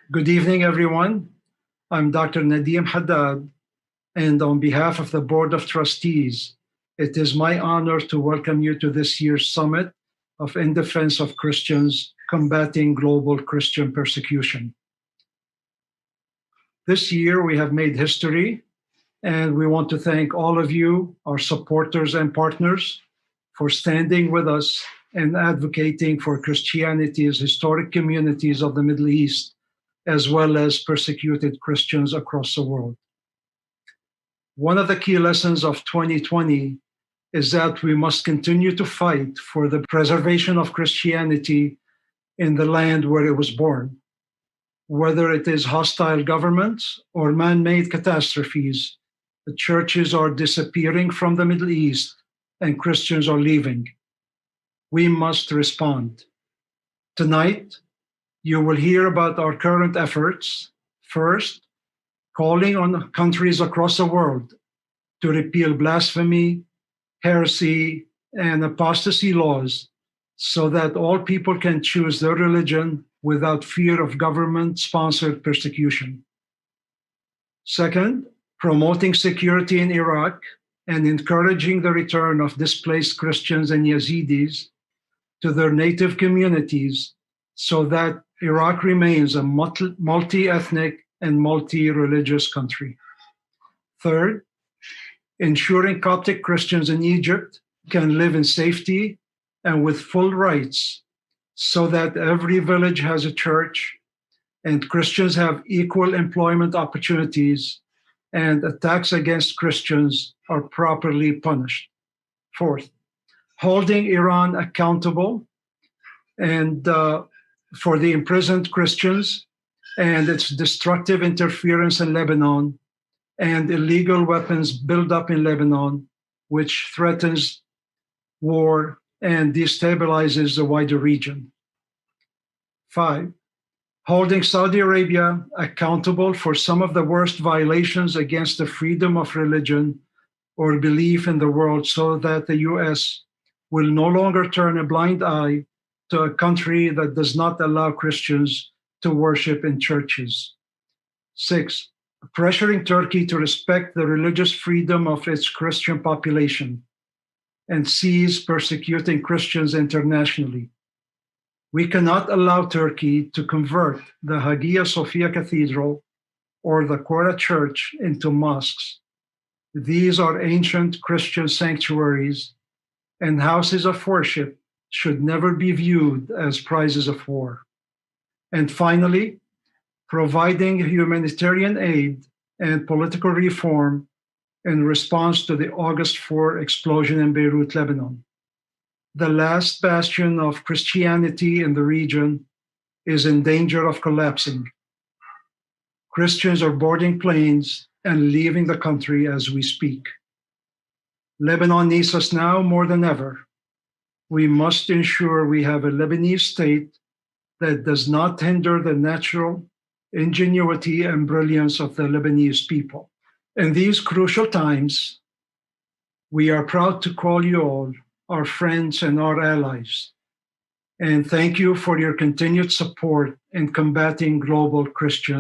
Good evening, everyone. I'm Dr. Nadim Haddad, and on behalf of the Board of Trustees, it is my honor to welcome you to this year's Summit of In Defense of Christians Combating Global Christian Persecution. This year, we have made history, and we want to thank all of you, our supporters and partners, for standing with us and advocating for Christianity's historic communities of the Middle East, as well as persecuted Christians across the world. One of the key lessons of 2020 is that we must continue to fight for the preservation of Christianity in the land where it was born. Whether it is hostile governments or man-made catastrophes, the churches are disappearing from the Middle East and Christians are leaving. We must respond. Tonight, you will hear about our current efforts. First, calling on countries across the world to repeal blasphemy, heresy, and apostasy laws so that all people can choose their religion without fear of government-sponsored persecution. Second, promoting security in Iraq and encouraging the return of displaced Christians and Yazidis to their native communities so that Iraq remains a multi-ethnic and multi-religious country. Third, ensuring Coptic Christians in Egypt can live in safety and with full rights so that every village has a church and Christians have equal employment opportunities and attacks against Christians are properly punished. Fourth, holding Iran accountable and for the imprisoned Christians and its destructive interference in Lebanon and illegal weapons buildup in Lebanon, which threatens war and destabilizes the wider region. 5, holding Saudi Arabia accountable for some of the worst violations against the freedom of religion or belief in the world so that the US will no longer turn a blind eye to a country that does not allow Christians to worship in churches. 6, pressuring Turkey to respect the religious freedom of its Christian population and cease persecuting Christians internationally. We cannot allow Turkey to convert the Hagia Sophia Cathedral or the Quora Church into mosques. These are ancient Christian sanctuaries, and houses of worship should never be viewed as prizes of war. And finally, providing humanitarian aid and political reform in response to the August 4 explosion in Beirut, Lebanon. The last bastion of Christianity in the region is in danger of collapsing. Christians are boarding planes and leaving the country as we speak. Lebanon needs us now more than ever. We must ensure we have a Lebanese state that does not hinder the natural ingenuity and brilliance of the Lebanese people. In these crucial times, we are proud to call you all our friends and our allies. And thank you for your continued support in combating global Christian